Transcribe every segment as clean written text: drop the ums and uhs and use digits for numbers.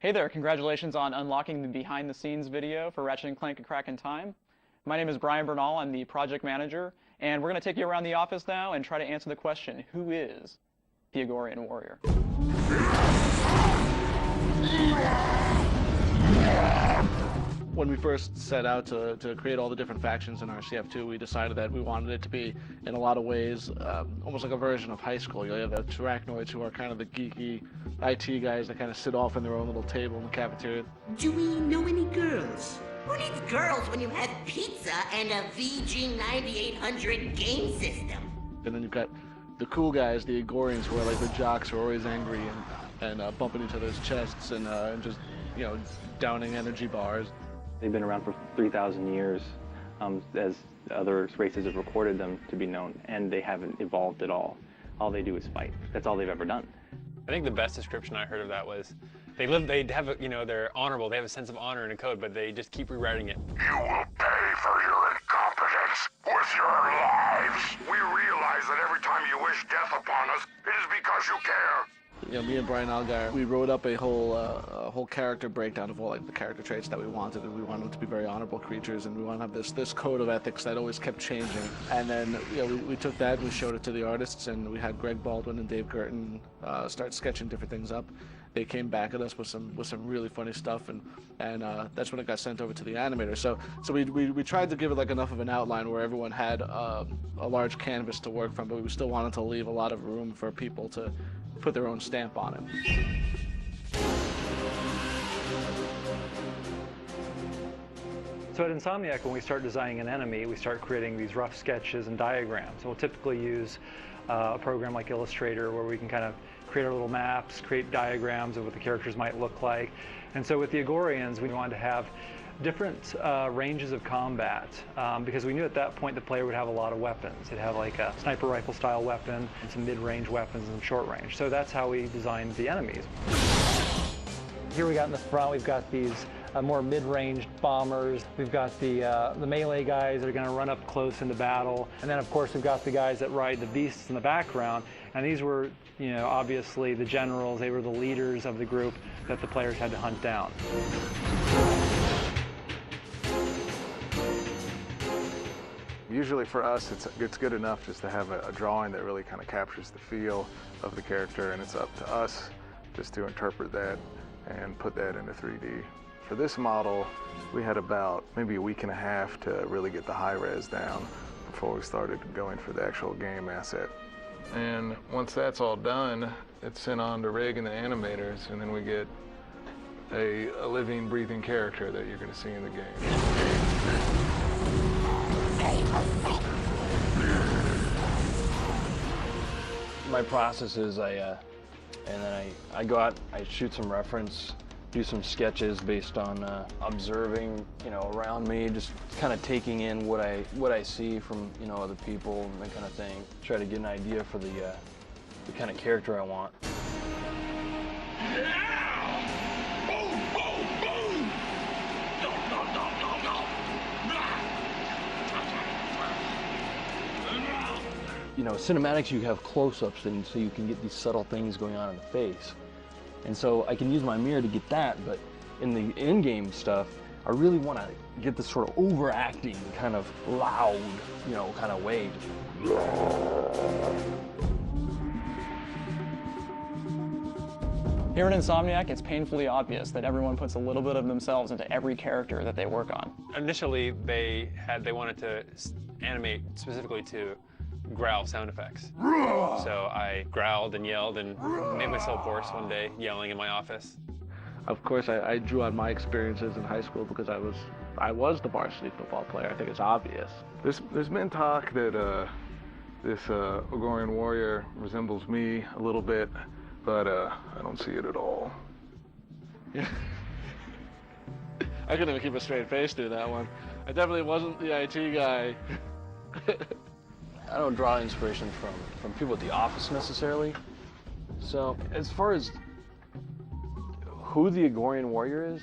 Hey there, congratulations on unlocking the behind the scenes video for Ratchet and Clank: A Crack in Time. My name is BRYAN. I'm the project manager, and we're going to take you around the office now and try to answer the question, who is the Agorian warrior? When we first set out to create all the different factions in RCF2, we decided that we wanted it to be, in a lot of ways, almost like a version of high school. You have the Arachnoids, who are kind of the geeky IT guys that kind of sit off in their own little table in the cafeteria. Do we know any girls? Who needs girls when you have pizza and a VG9800 game system? And then you've got the cool guys, the Agorians, who are like the jocks, who are always angry and bumping each other's chests and just, you know, downing energy bars. They've been around for 3,000 years, as other races have recorded them to be known, and they haven't evolved at all. All they do is fight. That's all they've ever done. I think the best description I heard of that was, they have a, they're honorable, they have a sense of honor and a code, but they just keep rewriting it. You will pay for your incompetence with your lives. We realize that every time you wish death upon us, it is because you care. You know, me and Brian Algar, we wrote up a whole character breakdown of all like the character traits that we wanted, and we wanted them to be very honorable creatures, and we want to have this code of ethics that always kept changing. And then, you know, we took that and we showed it to the artists, and we had Greg Baldwin and Dave Girton start sketching different things up. They came back at us with some really funny stuff, and that's when it got sent over to the animator. So we tried to give it like enough of an outline where everyone had a large canvas to work from, but we still wanted to leave a lot of room for people to put their own stamp on it. So at Insomniac, when we start designing an enemy, we start creating these rough sketches and diagrams. So we'll typically use a program like Illustrator, where we can kind of create our little maps, create diagrams of what the characters might look like. And so with the Agorians, we wanted to have different ranges of combat, because we knew at that point the player would have a lot of weapons. They'd have like a sniper rifle style weapon, and some mid-range weapons, and some short range. So that's how we designed the enemies. Here we got in the front, we've got these more mid-range bombers. We've got the melee guys that are going to run up close into battle. And then of course we've got the guys that ride the beasts in the background. And these were, you know, obviously the generals. They were the leaders of the group that the players had to hunt down. Usually for us, it's good enough just to have a drawing that really kind of captures the feel of the character, and it's up to us just to interpret that and put that into 3D. For this model, we had about maybe a week and a half to really get the high res down before we started going for the actual game asset. And once that's all done, it's sent on to Rig and the animators, and then we get a living, breathing character that you're going to see in the game. My process is I go out, I shoot some reference, do some sketches based on observing, you know, around me, just kind of taking in what I see from, you know, other people and that kind of thing. Try to get an idea for the kind of character I want. You know, cinematics, you have close-ups, and so you can get these subtle things going on in the face. And so I can use my mirror to get that, but in the in-game stuff, I really want to get this sort of overacting, kind of loud, you know, kind of way. Here at Insomniac, it's painfully obvious that everyone puts a little bit of themselves into every character that they work on. Initially, they wanted to animate specifically to growl sound effects. So I growled and yelled and made myself hoarse one day, yelling in my office. Of course, I drew on my experiences in high school because I was the varsity football player. I think it's obvious. There's been talk that this Agorian warrior resembles me a little bit, but I don't see it at all. Yeah. I couldn't even keep a straight face through that one. I definitely wasn't the IT guy. I don't draw inspiration from people at the office necessarily. So as far as who the Agorian warrior is,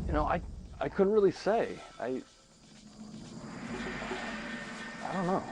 you know, I couldn't really say. I don't know.